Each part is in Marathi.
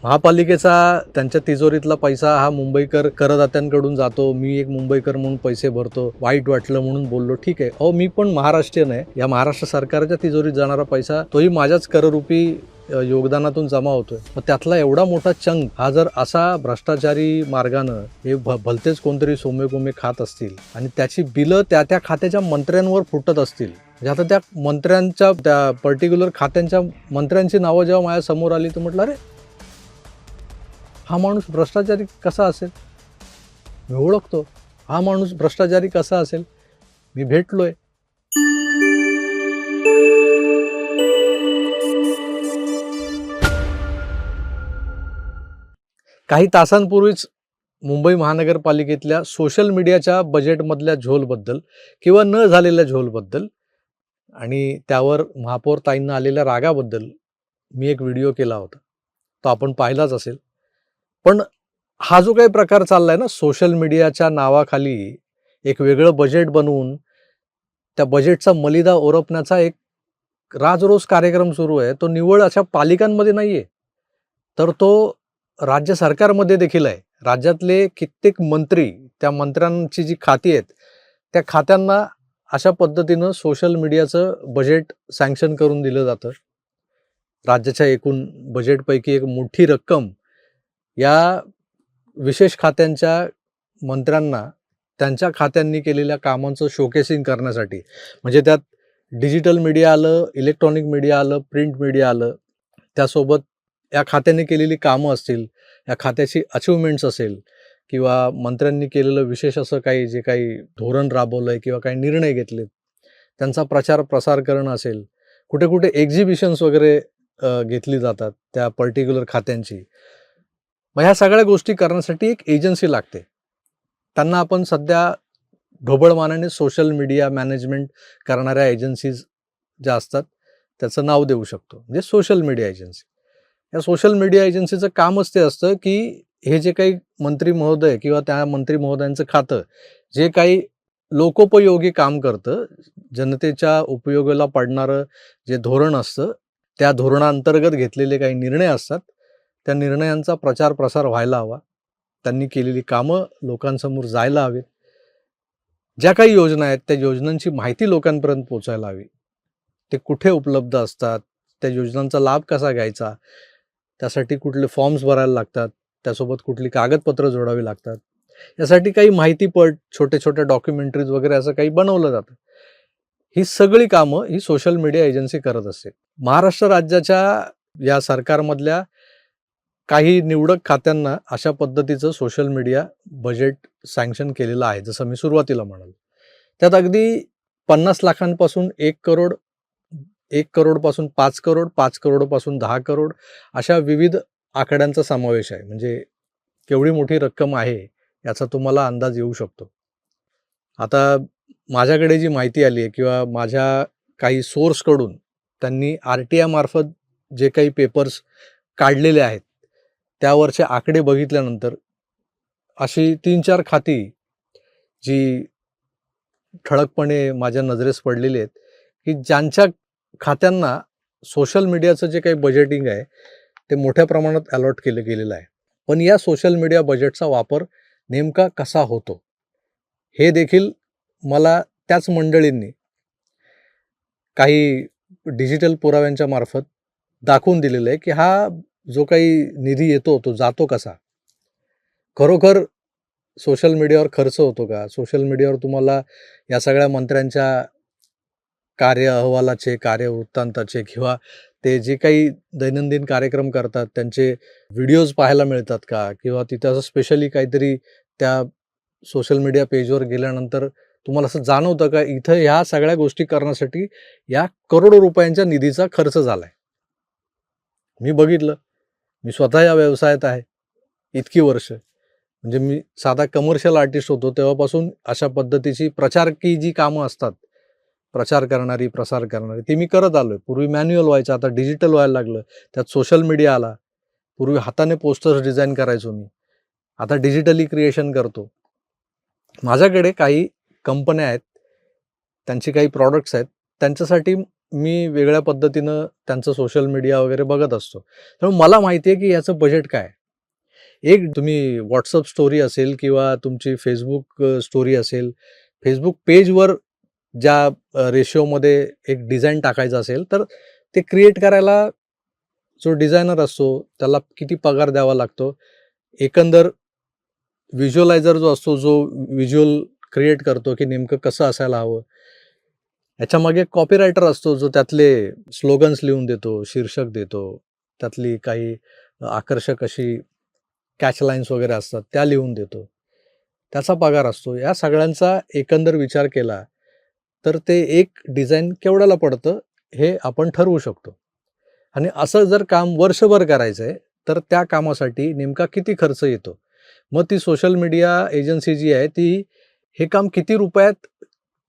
महापालिकेचा त्यांच्या तिजोरीतला पैसा हा मुंबईकर करदात्यांकडून जातो. मी एक मुंबईकर म्हणून पैसे भरतो, वाईट वाटलं म्हणून बोललो, ठीक आहे. अहो, मी पण महाराष्ट्रीयन आहे. या महाराष्ट्र सरकारच्या तिजोरीत जाणारा पैसा तोही माझ्याच कररूपी योगदानातून जमा होतोय. मग त्यातला एवढा मोठा चंक हा जर असा भ्रष्टाचारी मार्गानं हे भलतेच कोणतरी सोमेगोमे खात असतील आणि त्याची बिलं त्या खात्याच्या मंत्र्यांवर फुटत असतील, म्हणजे आता त्या मंत्र्यांच्या त्या पर्टिक्युलर खात्यांच्या मंत्र्यांची नावं जेव्हा माझ्या समोर आली तर म्हटलं, अरे हा माणूस भ्रष्टाचारी कसा असेल? मी ओळखतो. हा माणूस भ्रष्टाचारी कसा असेल? मी भेटलोय. काही तासांपूर्वीच मुंबई महानगरपालिकेतल्या सोशल मीडियाच्या बजेटमधल्या झोलबद्दल किंवा न झालेल्या झोलबद्दल आणि त्यावर महापौर ताईंना आलेल्या रागाबद्दल मी एक व्हिडिओ केला होता. तो आपण पाहिलाच असेल. पण हा जो काही प्रकार चाललाय ना, सोशल मीडियाच्या नावाखाली एक वेगळं बजेट बनवून त्या बजेटचा मलिदा ओरपण्याचा एक राजरोस कार्यक्रम सुरू आहे. तो निव्वळ अशा पालिकांमध्ये नाहीये, तर तो राज्य सरकारमध्ये देखील आहे. राज्यातले कित्येक मंत्री, त्या मंत्र्यांची जी खाती आहेत, त्या खात्यांना अशा पद्धतीनं सोशल मीडियाचं बजेट सँक्शन करून दिलं जातं. राज्याच्या एकूण बजेटपैकी एक मोठी रक्कम या विशेष खात्यांच्या मंत्र्यांना त्यांच्या खात्यांनी केलेल्या कामांचं शोकेसिंग करण्यासाठी, म्हणजे त्यात डिजिटल मीडिया आलं, इलेक्ट्रॉनिक मीडिया आलं, प्रिंट मीडिया आलं, त्यासोबत या खात्याने केलेली कामं असतील, या खात्याची अचिव्हमेंट्स असेल किंवा मंत्र्यांनी केलेलं विशेष असं काही जे काही धोरण राबवलं आहे किंवा काही निर्णय घेतलेत, त्यांचा प्रचार प्रसार करणं असेल, कुठे कुठे एक्झिबिशन्स वगैरे घेतली जातात त्या पर्टिक्युलर खात्यांची. मग ह्या सगळ्या गोष्टी करण्यासाठी एक एजन्सी लागते. त्यांना आपण सध्या ढोबळमानाने सोशल मीडिया मॅनेजमेंट करणाऱ्या एजन्सीज ज्या असतात त्याचं नाव देऊ शकतो, म्हणजे सोशल मीडिया एजन्सी. या सोशल मीडिया एजन्सीचं कामच ते असतं की हे जे काही मंत्री महोदय किंवा त्या मंत्री महोदयांचं खातं जे काही लोकोपयोगी काम करतं, जनतेच्या उपयोगाला पडणारं जे धोरण असतं, त्या धोरणांतर्गत घेतलेले काही निर्णय असतात, त्या निर्णयांचा प्रचार प्रसार व्हायला हवा. त्यांनी केलेली कामं लोकांसमोर जायला हवीत. ज्या काही योजना आहेत त्या योजनांची माहिती लोकांपर्यंत पोहोचायला हवी. ते कुठे उपलब्ध असतात, त्या योजनांचा लाभ कसा घ्यायचा, त्यासाठी कुठले फॉर्म्स भरायला लागतात, त्यासोबत कुठली कागदपत्र जोडावी लागतात, यासाठी काही माहितीपट, छोटे छोटे डॉक्युमेंटरीज वगैरे असं काही बनवलं जातं. ही सगळी कामं ही सोशल मीडिया एजन्सी करत असते. महाराष्ट्र राज्याच्या या सरकारमधल्या काही निवडक खात्यांना अशा पद्धतीचं सोशल मीडिया बजेट सँक्शन केलेलं आहे, जसं मी सुरुवातीला म्हणालो. त्यात अगदी 50 लाखांपासून 1 करोड, 1 करोडपासून 5 करोड, 5 करोडपासून 10 करोड अशा विविध आकड्यांचा समावेश आहे. म्हणजे केवढी मोठी रक्कम आहे याचा तुम्हाला अंदाज येऊ शकतो. आता माझ्याकडे जी माहिती आली आहे किंवा माझ्या काही सोर्सकडून त्यांनी RTI मार्फत जे काही पेपर्स काढलेले आहेत, त्यावरचे आकडे बघितल्यानंतर अशी 3-4 खाती जी ठळकपणे माझ्या नजरेस पडलेली आहेत, की ज्यांच्या खात्यांना सोशल मीडियाचं जे काही बजेटिंग आहे ते मोठ्या प्रमाणात अलॉट केलं गेलेलं आहे. पण या सोशल मीडिया बजेटचा वापर नेमका कसा होतो, हे देखील मला त्याच मंडळींनी काही डिजिटल पुराव्यांच्या मार्फत दाखवून दिलेलं आहे, की हा जो काही निधी येतो तो जातो कसा? खरोखर सोशल मीडियावर खर्च होतो का? सोशल मीडियावर तुम्हाला या सगळ्या मंत्र्यांच्या कार्य अहवालाचे, कार्यवृत्तांताचे किंवा ते जे काही दैनंदिन कार्यक्रम करतात त्यांचे व्हिडिओज पाहायला मिळतात का? किंवा तिथं असं स्पेशली काहीतरी त्या सोशल मीडिया पेजवर गेल्यानंतर तुम्हाला असं जाणवतं का इथं ह्या सगळ्या गोष्टी करण्यासाठी या करोडो रुपयांच्या निधीचा खर्च झालाय? मी बघितलं. मी स्वतः या व्यवसायात आहे इतकी वर्ष. म्हणजे मी साधा कमर्शियल आर्टिस्ट होतो तेव्हापासून अशा पद्धतीची प्रचारकी जी कामं असतात, प्रचार करणारी, प्रसार करणारी, ती मी करत आलोय. पूर्वी मॅन्युअल व्हायचं, आता डिजिटल व्हायला लागलं. त्यात सोशल मीडिया आला. पूर्वी हाताने पोस्टर्स डिझाईन करायचो मी. आता डिजिटली क्रिएशन करतो. माझ्याकडे काही कंपन्या आहेत, त्यांची काही प्रॉडक्ट्स आहेत. त्यांच्यासाठी मी वेगळ्या पद्धतीनं त्यांचं सोशल मीडिया वगैरे बघत असतो. त्यामुळे मला माहिती आहे की याचं बजेट काय आहे. एक तुम्ही WhatsApp स्टोरी असेल किंवा तुमची Facebook स्टोरी असेल, Facebook पेजवर ज्या रेशिओमध्ये एक डिझाइन टाकायचं असेल, तर ते क्रिएट करायला जो डिझायनर असतो, त्याला किती पगार द्यावा लागतो. एकंदर व्हिज्युअलायझर जो असतो, जो व्हिज्युअल क्रिएट करतो, की नेमकं कसं असायला हवं. याच्यामागे कॉपीरायटर असतो, जो त्यातले स्लोगन्स लिहून देतो, शीर्षक देतो. त्यातली काही आकर्षक अशी कॅचलाईन्स वगैरे असतात, त्या लिहून देतो. त्याचा पगार असतो. या सगळ्यांचा एकंदर विचार केला, तर ते एक डिझाइन केवढ्याला पडतं, हे आपण ठरवू शकतो. आणि असं जर काम वर्षभर करायचं आहे, तर त्या कामासाठी नेमका किती खर्च येतो. मग ती सोशल मीडिया एजन्सी जी आहे, ती हे काम किती रुपयात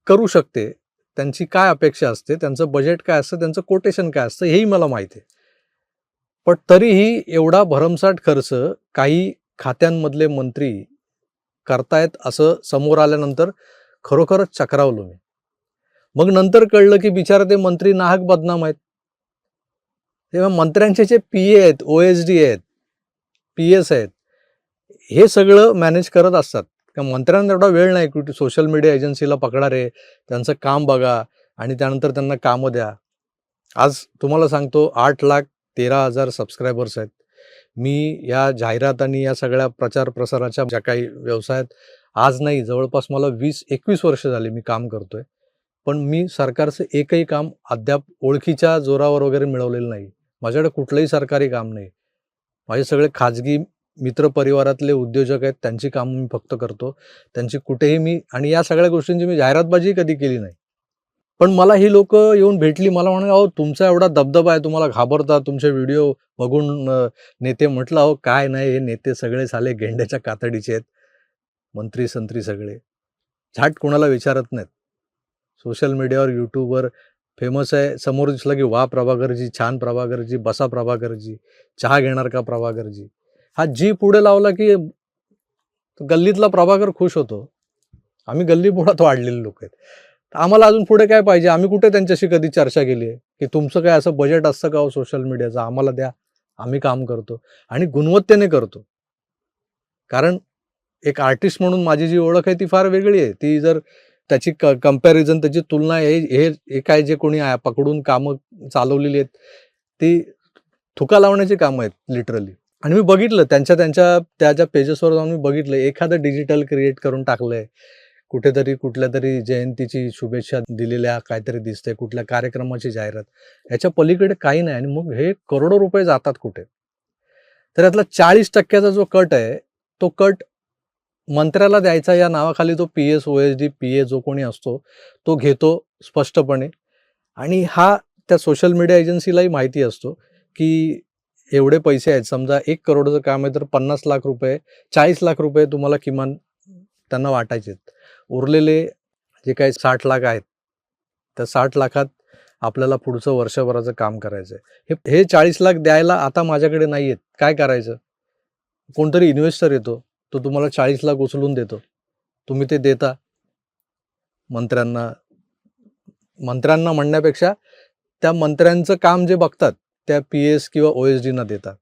करू शकते, त्यांची काय अपेक्षा असते, त्यांचं बजेट काय असतं, त्यांचं कोटेशन काय असतं, हेही मला माहिती आहे. पण तरीही एवढा भरमसाठ खर्च काही खात्यांमधले मंत्री करतायत असं समोर आल्यानंतर खरोखरच चक्रावलो मी. मग नंतर कळलं की बिचारे ते मंत्री नाहक बदनाम आहेत. तेव्हा मंत्र्यांचे जे पी-ए आहेत, ओ-एस-डी आहेत, पी-एस आहेत, हे सगळं मॅनेज करत असतात. का मंत्र्यांना एवढा वेळ नाही की सोशल मीडिया एजन्सीला पकडा रे, त्यांचं काम बघा आणि त्यानंतर त्यांना कामं द्या. आज तुम्हाला सांगतो 8,13,000 सबस्क्रायबर्स आहेत. मी या जाहिरात आणि या सगळ्या प्रचार प्रसाराच्या ज्या काही व्यवसायात आज नाही, जवळपास मला 20-21 वर्ष झाली मी काम करतोय. पण मी सरकारचं एकही काम अद्याप ओळखीच्या जोरावर वगैरे मिळवलेलं नाही. माझ्याकडे कुठलंही सरकारी काम नाही. माझे सगळे खाजगी मित्रपरिवारातले उद्योजक आहेत, त्यांची कामं मी फक्त करतो. त्यांची कुठेही मी आणि या सगळ्या गोष्टींची मी जाहिरातबाजी कधी केली नाही. पण मला ही लोकं येऊन भेटली. मला म्हणाले, "अहो, तुमचा एवढा दबदबा आहे, तुम्हाला घाबरतात, तुमचे व्हिडिओ बघून नेते." म्हटलं, "अहो, काय नाही, हे नेते सगळे साले गेंड्याच्या कातडीचे आहेत. मंत्री-संत्री सगळे. झाट कोणाला विचारत नाहीत. सोशल मीडियावर, YouTubeवर फेमस आहे. समोर दिसलं की वाह प्रभाकरजी, छान प्रभाकरजी, बसा प्रभाकरजी, चहा घेणार का प्रभाकरजी. हा जी पुढे लावला की गल्लीतला प्रभाकर खुश होतो. आम्ही गल्लीबोळात वाढलेले लोक आहेत. आम्हाला अजून पुढे काय पाहिजे? आम्ही कुठे त्यांच्याशी कधी चर्चा केली आहे, की तुमचं काय असं बजेट असतं का हो सोशल मीडियाचं? आम्हाला द्या. आम्ही काम करतो आणि गुणवत्तेने करतो. कारण एक आर्टिस्ट म्हणून माझी जी ओळख आहे ती फार वेगळी आहे. ती जर त्याची कंपॅरिझन, त्याची तुलना हे हे हे काय जे कोणी पकडून कामं चालवलेली आहेत, ती थुका लावण्याची कामं आहेत लिटरली. आणि मी बघितलं त्यांच्या त्या ज्या पेजेसवर जाऊन मी बघितलं, एखादं डिजिटल क्रिएट करून टाकलंय. कुठेतरी कुठल्यातरी जयंतीची शुभेच्छा दिलेल्या काहीतरी दिसतंय, कुठल्या कार्यक्रमाची जाहिरात. याच्या पलीकडे काही नाही आणि मग हे करोडो रुपये जातात कुठे? तर यातला 40% जो कट आहे, तो कट मंत्र्याला द्यायचा या नावाखाली तो पी-एस, ओ-एस-डी, पी-ए जो कोणी असतो, तो घेतो स्पष्टपणे. आणि हा त्या सोशल मीडिया एजन्सीलाही माहिती असतो, की एवढे पैसे आहेत. समजा 1 करोडचं काम आहे, तर 50 लाख रुपये, 40 लाख रुपये तुम्हाला किमान त्यांना वाटायचे आहेत. उरलेले जे काही 60 लाख आहेत, त्या 60 लाखात आपल्याला पुढचं वर्षभराचं काम करायचं आहे. हे 40 लाख द्यायला आता माझ्याकडे नाही आहेत. काय करायचं? कोणतरी इन्व्हेस्टर येतो. तो तुम्हाला 40 लाख उचलून देतो. तुम्ही ते देता मंत्र्यांना. मंत्र्यांना म्हणण्यापेक्षा त्या मंत्र्यांचं काम जे बघतात, त्या पी-एस किंवा ओ-एस-डीना देतात.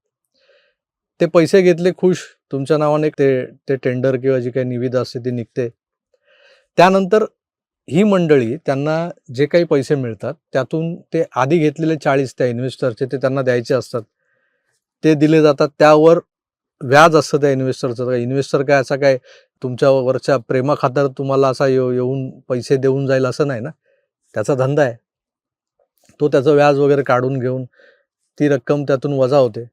ते पैसे घेतले खुश. तुमच्या नावाने ते टेंडर किंवा जी काही निविदा असते ती निघते. त्यानंतर ही मंडळी त्यांना जे काही पैसे मिळतात, त्यातून ते आधी घेतलेले 40 त्या इन्व्हेस्टरचे ते त्यांना द्यायचे असतात. ते दिले जातात. त्यावर व्याज असतं त्या इन्व्हेस्टरचं. इन्व्हेस्टर काय असा काय तुमच्यावरच्या प्रेमाखातर तुम्हाला असा येऊन पैसे देऊन जाईल असं नाही ना. त्याचा धंदा आहे. तो त्याचं व्याज वगैरे काढून घेऊन ती रक्कम त्यातून वजा होते.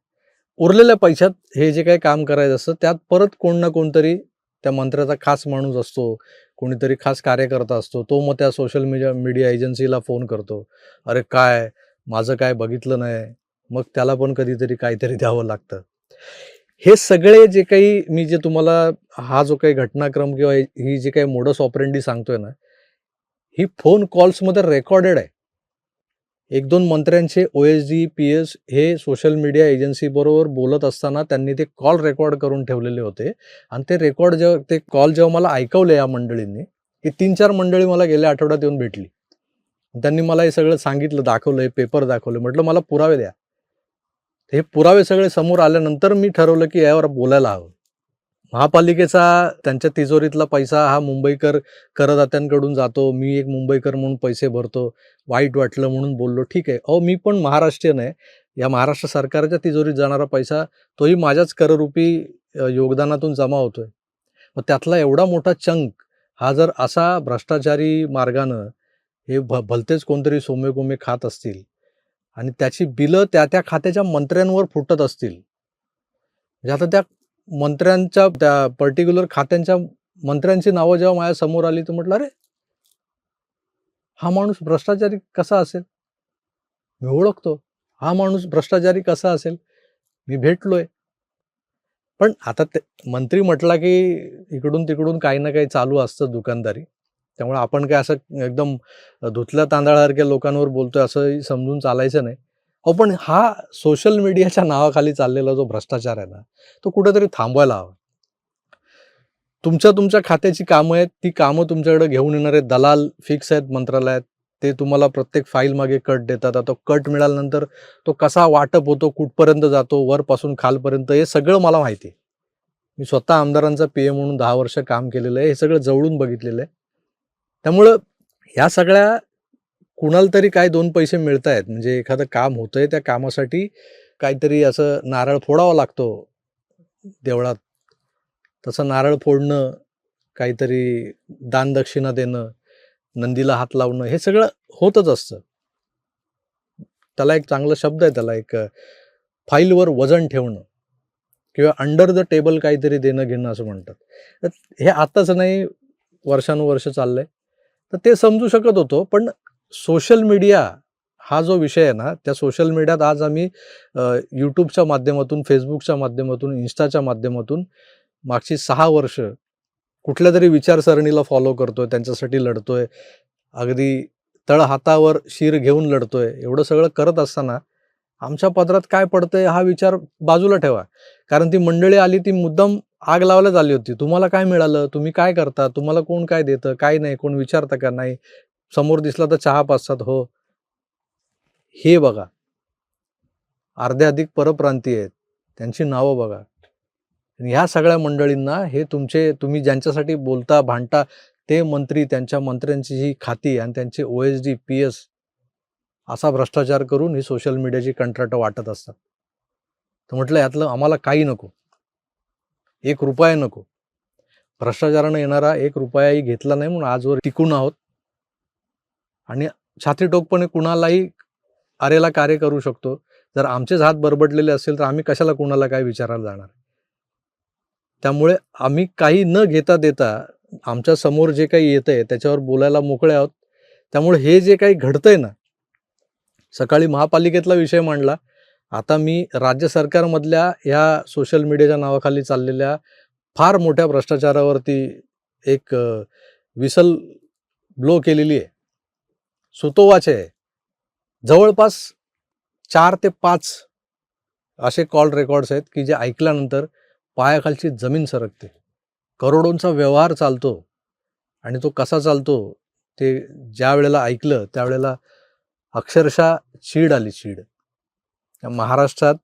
उरलेल्या पैशात हे जे काही काम करायचं असतं, त्यात परत कोण ना कोणतरी त्या मंत्र्याचा खास माणूस असतो, कोणीतरी खास कार्यकर्ता असतो. तो मग त्या सोशल मीडिया एजन्सीला फोन करतो. "अरे काय, माझं काय बघितलं नाही." मग त्याला पण कधीतरी काहीतरी द्यावं लागतं. हे सगळे जे काही मी जे तुम्हाला हा जो काही घटनाक्रम किंवा ही जी काही मोडस ऑपरेंडी सांगतोय ना, ही फोन कॉल्समध्ये रेकॉर्डेड आहे. 1-2 मंत्र्यांचे ओ-एस-डी, पी-एस हे सोशल मीडिया एजन्सीबरोबर बोलत असताना त्यांनी ते कॉल रेकॉर्ड करून ठेवलेले होते आणि ते कॉल जेव्हा मला ऐकवले या मंडळींनी, ही 3-4 मंडळी मला गेल्या आठवड्यात येऊन भेटली. त्यांनी मला हे सगळं सांगितलं, दाखवलं, हे पेपर दाखवले. म्हटलं मला पुरावे द्या. हे पुरावे सगळे समोर आल्यानंतर मी ठरवलं की यावर बोलायला हवं. महापालिकेचा त्यांच्या तिजोरीतला पैसा हा मुंबईकर करदात्यांकडून जातो. मी एक मुंबईकर म्हणून पैसे भरतो. वाईट वाटलं म्हणून बोललो. ठीक आहे. अहो, मी पण महाराष्ट्रीयन आहे. या महाराष्ट्र सरकारच्या तिजोरीत जाणारा पैसा तोही माझ्याच कररूपी योगदानातून जमा होतोय. मग त्यातला एवढा मोठा चंक हा जर असा भ्रष्टाचारी मार्गानं हे भलतेच कोणतरी सोमे-कोमे खात असतील आणि त्याची बिलं त्या खात्याच्या मंत्र्यांवर फुटत असतील. म्हणजे आता त्या मंत्र्यांच्या त्या पर्टिक्युलर खात्यांच्या मंत्र्यांची नावं जेव्हा माझ्यासमोर आली, तर म्हटलं, "अरे, हा माणूस भ्रष्टाचारी कसा असेल? मी ओळखतो. हा माणूस भ्रष्टाचारी कसा असेल? मी भेटलोय." पण आता ते मंत्री म्हटला, की इकडून-तिकडून काही ना काही चालू असतं दुकानदारी. त्यामुळे आपण काय असं एकदम धुतल्या तांदळासारख्या लोकांवर बोलतोय असंही समजून चालायचं नाही. अहो, पण हा सोशल मीडियाच्या नावाखाली चाललेला जो भ्रष्टाचार आहे ना, तो कुठेतरी थांबवायला हवा. तुमच्या खात्याची कामं आहेत, ती कामं तुमच्याकडे घेऊन येणारे दलाल फिक्स आहेत मंत्रालयात. ते तुम्हाला प्रत्येक फाईल मागे कट देतात. आता कट मिळाल्यानंतर तो कसा वाटप होतो, कुठपर्यंत जातो, वरपासून खालपर्यंत हे सगळं मला माहिती आहे. मी स्वतः आमदारांचा पी-ए म्हणून 10 वर्ष काम केलेलं आहे. हे सगळं जवळून बघितलेलं आहे. त्यामुळं ह्या सगळ्या कुणाला तरी काय 2 पैसे मिळतायत म्हणजे एखादं काम होतंय, त्या कामासाठी काहीतरी असं नारळ फोडावा लागतो देवळात. तसं नारळ फोडणं, काहीतरी दानदक्षिणा देणं, नंदीला हात लावणं, हे सगळं होतच असतं. त्याला एक चांगला शब्द आहे, त्याला एक फाईलवर वजन ठेवणं किंवा अंडर द टेबल काहीतरी देणं-घेणं असं म्हणतात. तर हे आताच नाही, वर्षानुवर्ष चाललंय. तर ते समजू शकत होतो. पण सोशल मीडिया हा जो विषय आहे ना, त्या सोशल मीडियात आज आम्ही YouTubeच्या माध्यमातून, Facebookच्या माध्यमातून, Instaच्या माध्यमातून मागची 6 वर्ष कुठल्यातरी विचारसरणीला फॉलो करतोय, त्यांच्यासाठी लढतोय. अगदी तळहातावर शीर घेऊन लढतोय. एवढं सगळं करत असताना आमच्या पदरात काय पडतंय हा विचार बाजूला ठेवा. कारण ती मंडळी आली, ती मुद्दाम आग लावायलाच आली होती. तुम्हाला काय मिळालं? तुम्ही काय करता? तुम्हाला कोण काय देतं? काय नाही? कोण विचारतं का? नाही. समोर दिसला तर चहा पाजतात. हो. हे बघा. अर्ध्याधिक परप्रांतीय आहेत. त्यांची नावं बघा. आणि ह्या सगळ्या मंडळींना हे तुम्ही ज्यांच्यासाठी बोलता, भांडता, ते मंत्री, त्यांच्या मंत्र्यांची जी खाती आणि त्यांचे OSD, PS असा भ्रष्टाचार करून ही सोशल मीडियाची कंत्राटं वाटत असतात. तर म्हटलं यातलं आम्हाला काही नको. ₹1 नको. भ्रष्टाचारानं येणारा ₹1ही घेतला नाही म्हणून आजवर टिकून आहोत. आणि छातीठोकपणे कुणालाही अरेला कार्य करू शकतो. जर आमचेच हात बरबटलेले असेल तर आम्ही कशाला कुणाला काय विचारायला जाणार? त्यामुळे आम्ही काही न घेता देता आमच्या समोर जे काही येतंय त्याच्यावर बोलायला मोकळे आहोत. त्यामुळे हे जे काही घडतंय ना, सकाळी महापालिकेतला विषय मांडला. आता मी राज्य सरकारमधल्या ह्या सोशल मीडियाच्या नावाखाली चाललेल्या फार मोठ्या भ्रष्टाचारावरती एक व्हिसल ब्लो केलेली आहे. सुतोवाच आहे. जवळपास 4 ते 5 असे कॉल रेकॉर्ड्स आहेत, की जे ऐकल्यानंतर पायाखालची जमीन सरकते. करोडोंचा व्यवहार चालतो आणि तो कसा चालतो ते ज्या वेळेला ऐकलं त्यावेळेला अक्षरशः चीड आली, चीड. महाराष्ट्रात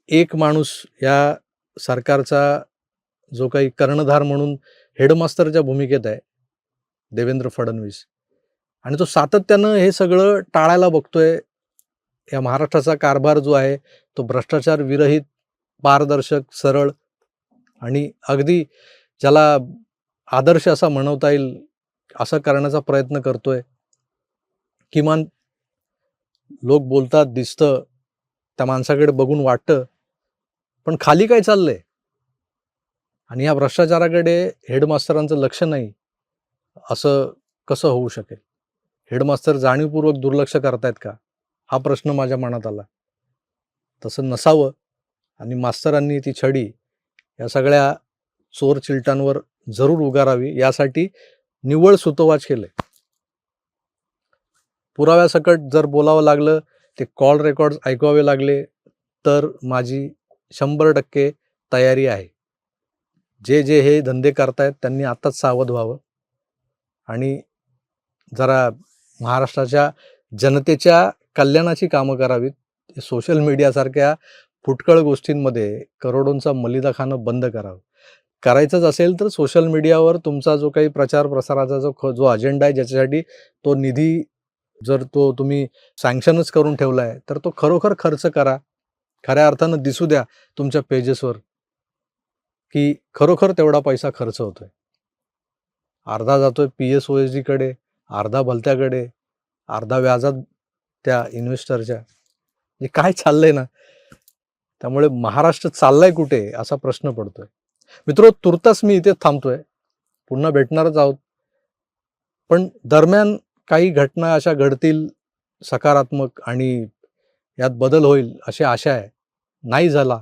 एक माणूस या सरकारचा जो काही कर्णधार म्हणून हेडमास्टरच्या भूमिकेत आहे, देवेंद्र फडणवीस, आणि तो सातत्यानं हे सगळं टाळायला बघतोय. या महाराष्ट्राचा कारभार जो आहे तो भ्रष्टाचार विरहित, पारदर्शक, सरळ आणि अगदी ज्याला आदर्श असा म्हणवता येईल असं करण्याचा प्रयत्न करतोय. किमान लोक बोलतात, दिसतं, त्या माणसाकडे बघून वाटतं, पण खाली काय चाललंय आणि या भ्रष्टाचाराकडे हेडमास्टरांचं लक्ष नाही, असं कसं होऊ शकेल? हेडमास्तर जाणीवपूर्वक दुर्लक्ष करतायत का? हा प्रश्न माझ्या मनात आला. तसं नसावं आणि मास्तरांनी ती छडी या सगळ्या चोर चिलटांवर जरूर उगारावी, यासाठी निव्वळ सुतोवाच केलंय. पुराव्यासकट जर बोलावं लागलं, ते कॉल रेकॉर्ड्स ऐकवावे लागले, तर माझी 100% तयारी आहे. जे हे धंदे करतायत त्यांनी आत्ताच सावध व्हावं आणि जरा महाराष्ट्राच्या जनतेच्या कल्याणाची कामं करावीत. सोशल मीडियासारख्या फुटकळ गोष्टींमध्ये करोडोंचा मलिदा खाणं बंद करावं. करायचंच असेल तर सोशल मीडियावर तुमचा जो काही प्रचार प्रसाराचा जो अजेंडा आहे, ज्याच्यासाठी तो निधी जर तो तुम्ही सँक्शनच करून ठेवला आहे, तर तो खरोखर खर्च करा. खऱ्या अर्थानं दिसू द्या तुमच्या पेजेसवर, की खरोखर तेवढा पैसा खर्च होतोय. अर्धा जातोय PSOSGकडे, अर्धा भलत्याकडे, अर्धा व्याजात त्या इन्व्हेस्टरच्या. हे काय चाललंय ना, त्यामुळे महाराष्ट्र चाललाय कुठे असा प्रश्न पडतोय. मित्रो, तुर्तास मी इथे थांबतोय. पुन्हा भेटणारच आहोत. पण दरम्यान काही घटना अशा घडतील सकारात्मक आणि यात बदल होईल अशी आशा आहे. नाही झाला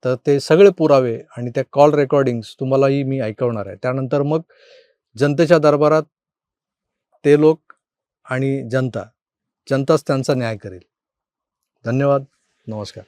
तर ते सगळे पुरावे आणि त्या कॉल रेकॉर्डिंग्स तुम्हालाही मी ऐकवणार आहे. त्यानंतर मग जनतेच्या दरबारात ते लोक आणि जनताच त्यांचा न्याय करेल. धन्यवाद. नमस्कार.